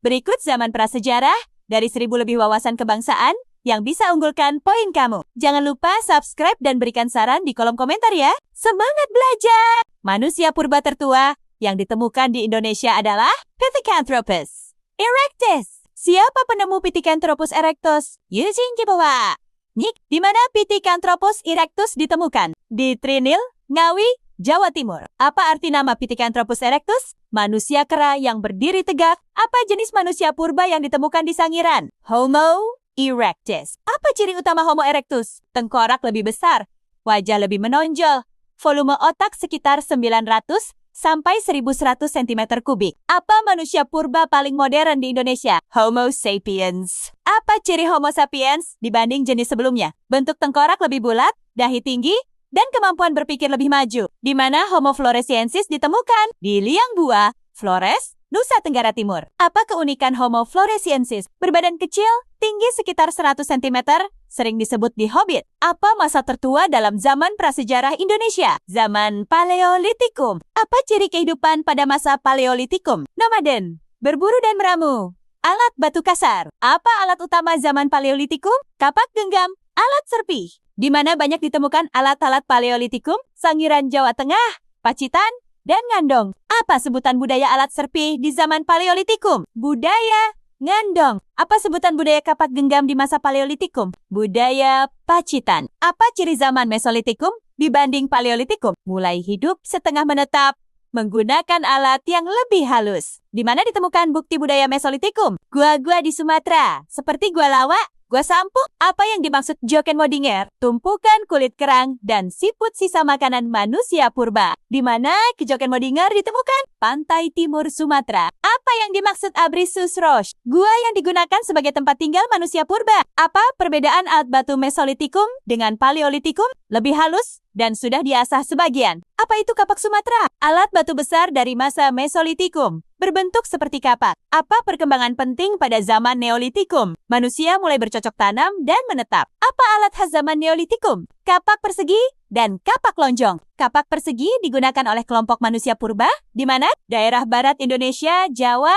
Berikut zaman prasejarah dari 1000 lebih wawasan kebangsaan yang bisa unggulkan poin kamu. Jangan lupa subscribe dan berikan saran di kolom komentar ya. Semangat belajar! Manusia purba tertua yang ditemukan di Indonesia adalah Pithecanthropus erectus. Siapa penemu Pithecanthropus erectus? Eugene di bawah. Nik, di mana Pithecanthropus erectus ditemukan? Di Trinil, Ngawi, Jawa Timur. Apa arti nama Pithecanthropus erectus? Manusia kera yang berdiri tegak. Apa jenis manusia purba yang ditemukan di Sangiran? Homo erectus. Apa ciri utama Homo erectus? Tengkorak lebih besar, wajah lebih menonjol, volume otak sekitar 900 sampai 1100 cm kubik. Apa manusia purba paling modern di Indonesia? Homo sapiens. Apa ciri Homo sapiens dibanding jenis sebelumnya? Bentuk tengkorak lebih bulat, dahi tinggi, dan kemampuan berpikir lebih maju. Di mana Homo floresiensis ditemukan? Di Liang Bua, Flores, Nusa Tenggara Timur. Apa keunikan Homo floresiensis? Berbadan kecil, tinggi sekitar 100 cm, sering disebut di Hobbit. Apa masa tertua dalam zaman prasejarah Indonesia? Zaman Paleolitikum. Apa ciri kehidupan pada masa Paleolitikum? Nomaden, berburu dan meramu. Alat batu kasar. Apa alat utama zaman Paleolitikum? Kapak genggam, alat serpih. Di mana banyak ditemukan alat-alat Paleolitikum? Sangiran Jawa Tengah, Pacitan, dan Ngandong. Apa sebutan budaya alat serpih di zaman Paleolitikum? Budaya Ngandong. Apa sebutan budaya kapak genggam di masa Paleolitikum? Budaya Pacitan. Apa ciri zaman Mesolitikum dibanding Paleolitikum? Mulai hidup setengah menetap, menggunakan alat yang lebih halus. Di mana ditemukan bukti budaya Mesolitikum? Gua-gua di Sumatera, seperti Gua Lawak, Gua Sampuk. Apa yang dimaksud Joken Modinger? Tumpukan kulit kerang dan siput sisa makanan manusia purba. Di mana Joken Modinger ditemukan? Pantai Timur Sumatera. Apa yang dimaksud Abrisus Roche? Gua yang digunakan sebagai tempat tinggal manusia purba. Apa perbedaan alat batu Mesolitikum dengan Paleolitikum? Lebih halus dan sudah diasah sebagian. Apa itu kapak Sumatera? Alat batu besar dari masa Mesolitikum, berbentuk seperti kapak. Apa perkembangan penting pada zaman Neolitikum? Manusia mulai bercocok tanam dan menetap. Apa alat khas zaman Neolitikum? Kapak persegi dan kapak lonjong. Kapak persegi digunakan oleh kelompok manusia purba, di mana? Daerah barat Indonesia, Jawa,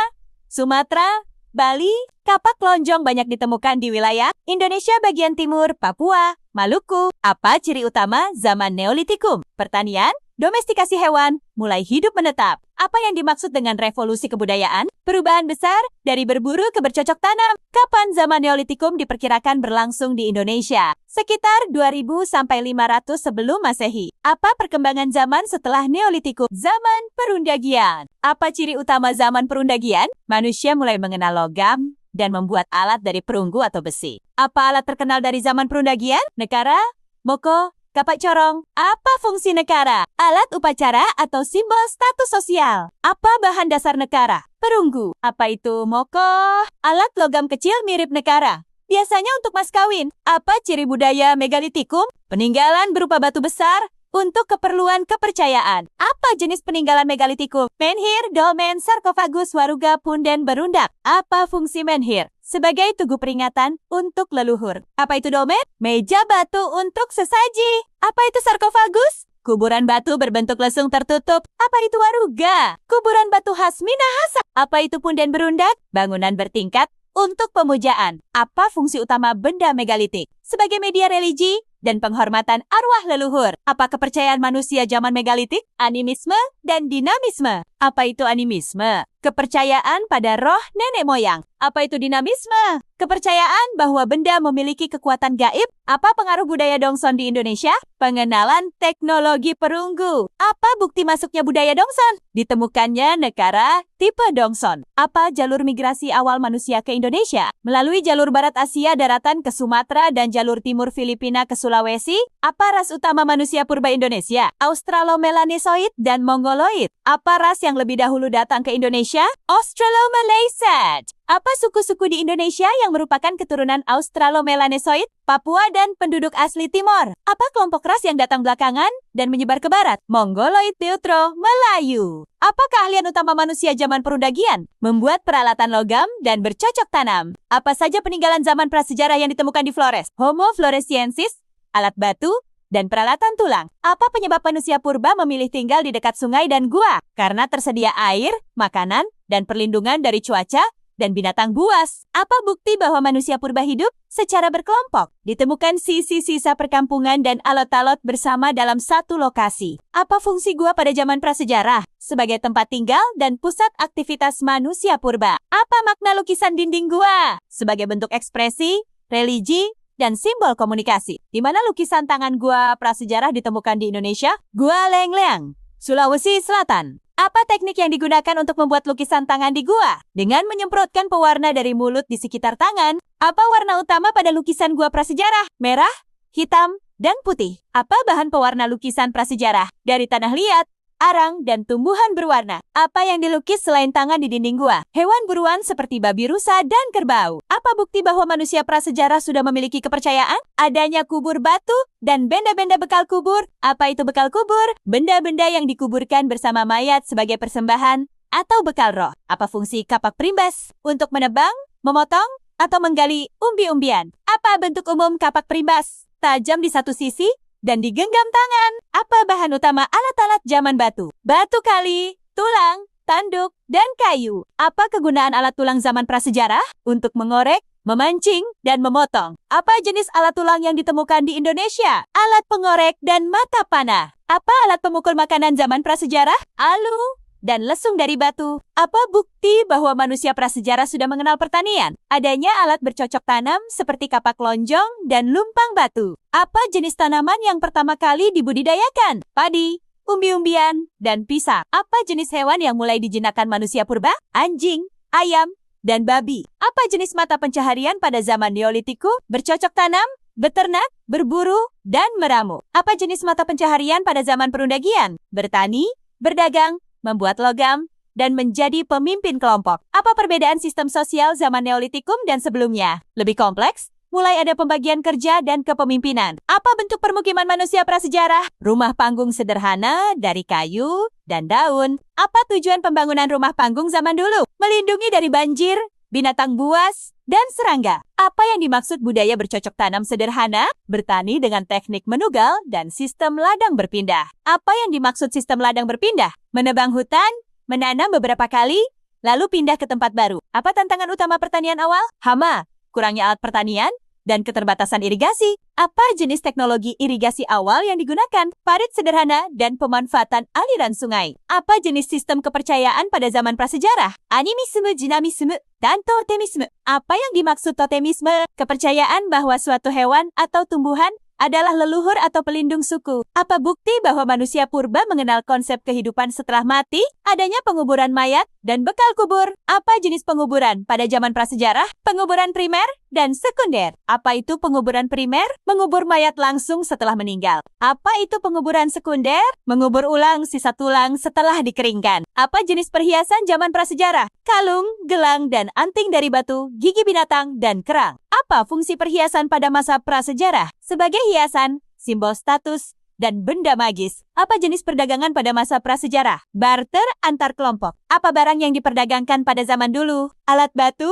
Sumatera, Bali. Kapak lonjong banyak ditemukan di wilayah Indonesia bagian timur, Papua, Maluku. Apa ciri utama zaman Neolitikum? Pertanian, domestikasi hewan, mulai hidup menetap. Apa yang dimaksud dengan revolusi kebudayaan? Perubahan besar dari berburu ke bercocok tanam. Kapan zaman Neolitikum diperkirakan berlangsung di Indonesia? Sekitar 2000 sampai 500 sebelum Masehi. Apa perkembangan zaman setelah Neolitikum? Zaman Perundagian. Apa ciri utama zaman Perundagian? Manusia mulai mengenal logam dan membuat alat dari perunggu atau besi. Apa alat terkenal dari zaman Perundagian? Nekara, moko, kapak corong. Apa fungsi nekara? Alat upacara atau simbol status sosial. Apa bahan dasar nekara? Perunggu. Apa itu moko? Alat logam kecil mirip nekara. Biasanya untuk mas kawin. Apa ciri budaya Megalitikum? Peninggalan berupa batu besar untuk keperluan kepercayaan. Apa jenis peninggalan Megalitikum? Menhir, dolmen, sarkofagus, waruga, punden, berundak. Apa fungsi menhir? Sebagai tugu peringatan untuk leluhur. Apa itu dolmen? Meja batu untuk sesaji. Apa itu sarkofagus? Kuburan batu berbentuk lesung tertutup. Apa itu waruga? Kuburan batu khas Minahasa. Apa itu punden berundak? Bangunan bertingkat untuk pemujaan. Apa fungsi utama benda megalitik? Sebagai media religi dan penghormatan arwah leluhur. Apa kepercayaan manusia zaman megalitik? Animisme dan dinamisme. Apa itu animisme? Kepercayaan pada roh nenek moyang. Apa itu dinamisme? Kepercayaan bahwa benda memiliki kekuatan gaib. Apa pengaruh budaya Dongson di Indonesia? Pengenalan teknologi perunggu. Apa bukti masuknya budaya Dongson? Ditemukannya negara tipe Dongson. Apa jalur migrasi awal manusia ke Indonesia? Melalui jalur barat Asia daratan ke Sumatera dan jalur timur Filipina ke Sulawesi. Apa ras utama manusia purba Indonesia? Australomelanesoid dan Mongoloid. Apa ras yang lebih dahulu datang ke Indonesia? Australomalaysat. Apa suku-suku di Indonesia yang merupakan keturunan Australomelanesoid, Papua, dan penduduk asli Timor? Apa kelompok ras yang datang belakangan dan menyebar ke barat? Mongoloid, Teutro, Melayu. Apa keahlian utama manusia zaman Perundagian? Membuat peralatan logam dan bercocok tanam. Apa saja peninggalan zaman prasejarah yang ditemukan di Flores? Homo floresiensis, alat batu, dan peralatan tulang. Apa penyebab manusia purba memilih tinggal di dekat sungai dan gua? Karena tersedia air, makanan, dan perlindungan dari cuaca dan binatang buas. Apa bukti bahwa manusia purba hidup secara berkelompok? Ditemukan sisa perkampungan dan alot-alot bersama dalam satu lokasi. Apa fungsi gua pada zaman prasejarah? Sebagai tempat tinggal dan pusat aktivitas manusia purba. Apa makna lukisan dinding gua? Sebagai bentuk ekspresi, religi, dan simbol komunikasi. Di mana lukisan tangan gua prasejarah ditemukan di Indonesia? Gua Lengleang, Sulawesi Selatan. Apa teknik yang digunakan untuk membuat lukisan tangan di gua? Dengan menyemprotkan pewarna dari mulut di sekitar tangan. Apa warna utama pada lukisan gua prasejarah? Merah, hitam, dan putih. Apa bahan pewarna lukisan prasejarah? Dari tanah liat, arang, dan tumbuhan berwarna. Apa yang dilukis selain tangan di dinding gua? Hewan buruan seperti babi rusa dan kerbau. Apa bukti bahwa manusia prasejarah sudah memiliki kepercayaan? Adanya kubur batu dan benda-benda bekal kubur. Apa itu bekal kubur? Benda-benda yang dikuburkan bersama mayat sebagai persembahan atau bekal roh. Apa fungsi kapak primbas? Untuk menebang, memotong, atau menggali umbi-umbian. Apa bentuk umum kapak primbas? Tajam di satu sisi dan digenggam tangan. Apa bahan utama alat-alat zaman batu? Batu kali, tulang, tanduk, dan kayu. Apa kegunaan alat tulang zaman prasejarah? Untuk mengorek, memancing, dan memotong. Apa jenis alat tulang yang ditemukan di Indonesia? Alat pengorek dan mata panah. Apa alat pemukul makanan zaman prasejarah? Alu dan lesung dari batu. Apa bukti bahwa manusia prasejarah sudah mengenal pertanian? Adanya alat bercocok tanam seperti kapak lonjong dan lumpang batu. Apa jenis tanaman yang pertama kali dibudidayakan? Padi, umbi-umbian, dan pisang. Apa jenis hewan yang mulai dijinakkan manusia purba? Anjing, ayam, dan babi. Apa jenis mata pencaharian pada zaman Neolitiku? Bercocok tanam, beternak, berburu, dan meramu. Apa jenis mata pencaharian pada zaman perundagian? Bertani, berdagang, membuat logam, dan menjadi pemimpin kelompok. Apa perbedaan sistem sosial zaman Neolitikum dan sebelumnya? Lebih kompleks, mulai ada pembagian kerja dan kepemimpinan. Apa bentuk permukiman manusia prasejarah? Rumah panggung sederhana dari kayu dan daun. Apa tujuan pembangunan rumah panggung zaman dulu? Melindungi dari banjir, binatang buas, dan serangga. Apa yang dimaksud budaya bercocok tanam sederhana? Bertani dengan teknik menugal dan sistem ladang berpindah. Apa yang dimaksud sistem ladang berpindah? Menebang hutan, menanam beberapa kali, lalu pindah ke tempat baru. Apa tantangan utama pertanian awal? Hama, kurangnya alat pertanian, dan keterbatasan irigasi. Apa jenis teknologi irigasi awal yang digunakan? Parit sederhana dan pemanfaatan aliran sungai. Apa jenis sistem kepercayaan pada zaman prasejarah? Animisme, dinamisme, dan totemisme. Apa yang dimaksud totemisme? Kepercayaan bahwa suatu hewan atau tumbuhan adalah leluhur atau pelindung suku. Apa bukti bahwa manusia purba mengenal konsep kehidupan setelah mati? Adanya penguburan mayat dan bekal kubur. Apa jenis penguburan pada zaman prasejarah? Penguburan primer dan sekunder. Apa itu penguburan primer? Mengubur mayat langsung setelah meninggal. Apa itu penguburan sekunder? Mengubur ulang sisa tulang setelah dikeringkan. Apa jenis perhiasan zaman prasejarah? Kalung, gelang, dan anting dari batu, gigi binatang, dan kerang. Apa fungsi perhiasan pada masa prasejarah? Sebagai hiasan, simbol status, dan benda magis. Apa jenis perdagangan pada masa prasejarah? Barter antar kelompok. Apa barang yang diperdagangkan pada zaman dulu? Alat batu,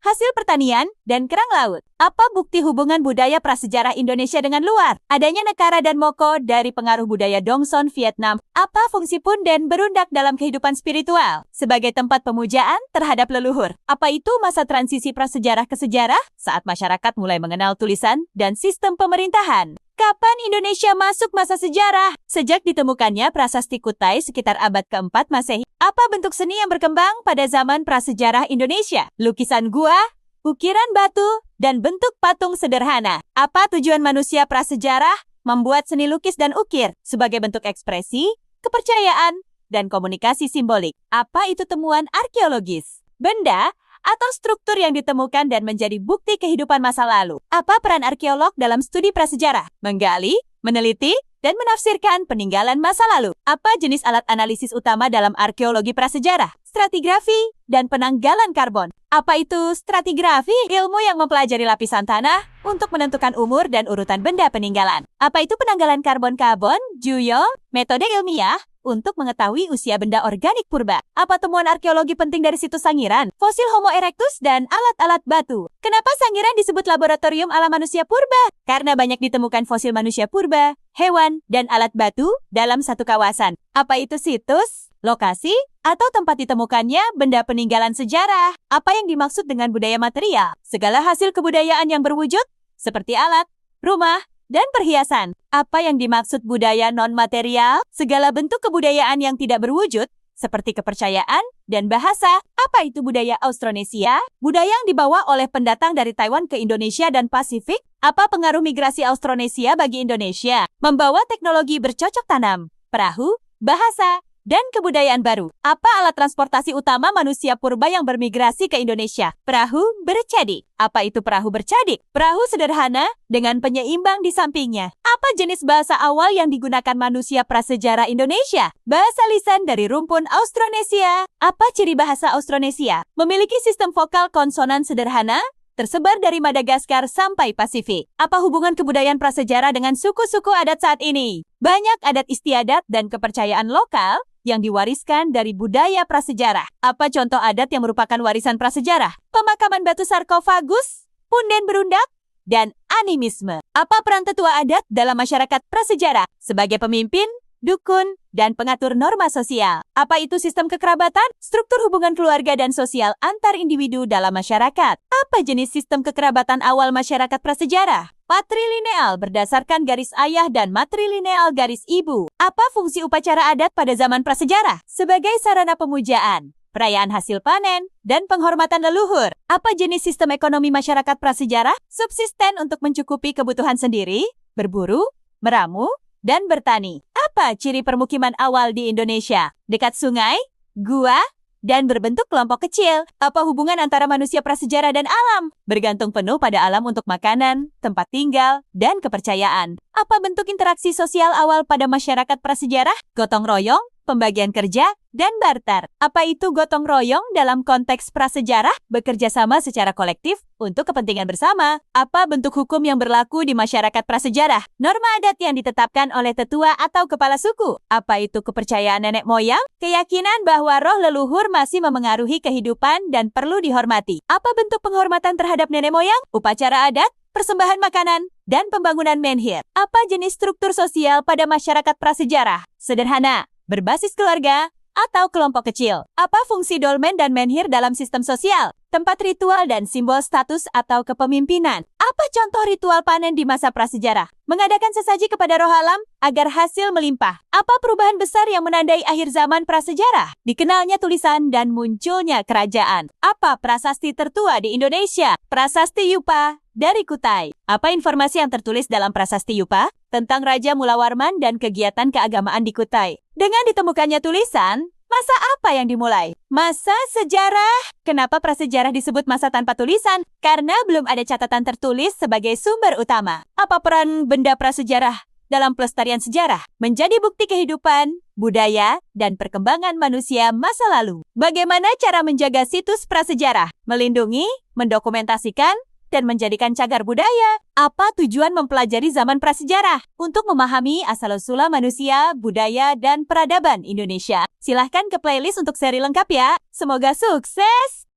hasil pertanian, dan kerang laut. Apa bukti hubungan budaya prasejarah Indonesia dengan luar? Adanya Nekara dan Moko dari pengaruh budaya Dongson Vietnam. Apa fungsi punden berundak dalam kehidupan spiritual? Sebagai tempat pemujaan terhadap leluhur. Apa itu masa transisi prasejarah ke sejarah? Saat masyarakat mulai mengenal tulisan dan sistem pemerintahan. Kapan Indonesia masuk masa sejarah? Sejak ditemukannya prasasti Kutai sekitar abad ke-4 Masehi. Apa bentuk seni yang berkembang pada zaman prasejarah Indonesia? Lukisan gua, ukiran batu, dan bentuk patung sederhana. Apa tujuan manusia prasejarah membuat seni lukis dan ukir? Sebagai bentuk ekspresi, kepercayaan, dan komunikasi simbolik. Apa itu temuan arkeologis? Benda atau struktur yang ditemukan dan menjadi bukti kehidupan masa lalu. Apa peran arkeolog dalam studi prasejarah? Menggali, meneliti, dan menafsirkan peninggalan masa lalu. Apa jenis alat analisis utama dalam arkeologi prasejarah? Stratigrafi dan penanggalan karbon. Apa itu stratigrafi? Ilmu yang mempelajari lapisan tanah untuk menentukan umur dan urutan benda peninggalan. Apa itu penanggalan karbon-karbon? Juyong, metode ilmiah untuk mengetahui usia benda organik purba. Apa temuan arkeologi penting dari situs Sangiran? Fosil Homo erectus dan alat-alat batu. Kenapa Sangiran disebut laboratorium ala manusia purba? Karena banyak ditemukan fosil manusia purba, hewan, dan alat batu dalam satu kawasan. Apa itu situs? lokasi, atau tempat ditemukannya benda peninggalan sejarah. Apa yang dimaksud dengan budaya material? Segala hasil kebudayaan yang berwujud, seperti alat, rumah, dan perhiasan. Apa yang dimaksud budaya non-material? Segala bentuk kebudayaan yang tidak berwujud, seperti kepercayaan dan bahasa. Apa itu budaya Austronesia? Budaya yang dibawa oleh pendatang dari Taiwan ke Indonesia dan Pasifik. Apa pengaruh migrasi Austronesia bagi Indonesia? Membawa teknologi bercocok tanam, perahu, bahasa, dan kebudayaan baru. Apa alat transportasi utama manusia purba yang bermigrasi ke Indonesia? Perahu bercadik. Apa itu perahu bercadik? Perahu sederhana dengan penyeimbang di sampingnya. Apa jenis bahasa awal yang digunakan manusia prasejarah Indonesia? Bahasa lisan dari rumpun Austronesia. Apa ciri bahasa Austronesia? Memiliki sistem vokal konsonan sederhana, tersebar dari Madagaskar sampai Pasifik. Apa hubungan kebudayaan prasejarah dengan suku-suku adat saat ini? Banyak adat istiadat dan kepercayaan lokal yang diwariskan dari budaya prasejarah. Apa contoh adat yang merupakan warisan prasejarah? Pemakaman batu sarkofagus, punden berundak, dan animisme. Apa peran tetua adat dalam masyarakat prasejarah? Sebagai pemimpin, dukun, dan pengatur norma sosial. Apa itu sistem kekerabatan? Struktur hubungan keluarga dan sosial antar individu dalam masyarakat. Apa jenis sistem kekerabatan awal masyarakat prasejarah? Patrilineal berdasarkan garis ayah dan matrilineal garis ibu. Apa fungsi upacara adat pada zaman prasejarah? Sebagai sarana pemujaan, perayaan hasil panen, dan penghormatan leluhur. Apa jenis sistem ekonomi masyarakat prasejarah? Subsisten untuk mencukupi kebutuhan sendiri, berburu, meramu, dan bertani. Apa ciri permukiman awal di Indonesia? Dekat sungai, gua, dan berbentuk kelompok kecil. Apa hubungan antara manusia prasejarah dan alam? Bergantung penuh pada alam untuk makanan, tempat tinggal, dan kepercayaan. Apa bentuk interaksi sosial awal pada masyarakat prasejarah? Gotong royong, pembagian kerja, dan barter. Apa itu gotong royong dalam konteks prasejarah? Bekerja sama secara kolektif untuk kepentingan bersama. Apa bentuk hukum yang berlaku di masyarakat prasejarah? Norma adat yang ditetapkan oleh tetua atau kepala suku. Apa itu kepercayaan nenek moyang? Keyakinan bahwa roh leluhur masih memengaruhi kehidupan dan perlu dihormati. Apa bentuk penghormatan terhadap nenek moyang? Upacara adat, persembahan makanan, dan pembangunan menhir. Apa jenis struktur sosial pada masyarakat prasejarah? Sederhana, berbasis keluarga, atau kelompok kecil. Apa fungsi dolmen dan menhir dalam sistem sosial? Tempat ritual dan simbol status atau kepemimpinan. Apa contoh ritual panen di masa prasejarah? Mengadakan sesaji kepada roh alam agar hasil melimpah. Apa perubahan besar yang menandai akhir zaman prasejarah? Dikenalnya tulisan dan munculnya kerajaan. Apa prasasti tertua di Indonesia? Prasasti Yupa dari Kutai. Apa informasi yang tertulis dalam prasasti Yupa? Tentang Raja Mulawarman dan kegiatan keagamaan di Kutai. Dengan ditemukannya tulisan, masa apa yang dimulai? Masa sejarah. Kenapa prasejarah disebut masa tanpa tulisan? Karena belum ada catatan tertulis sebagai sumber utama. Apa peran benda prasejarah dalam pelestarian sejarah? Menjadi bukti kehidupan, budaya, dan perkembangan manusia masa lalu. Bagaimana cara menjaga situs prasejarah? Melindungi, mendokumentasikan, dan menjadikan cagar budaya. Apa tujuan mempelajari zaman prasejarah? Untuk memahami asal-usul manusia, budaya, dan peradaban Indonesia. Silahkan ke playlist untuk seri lengkap ya. Semoga sukses!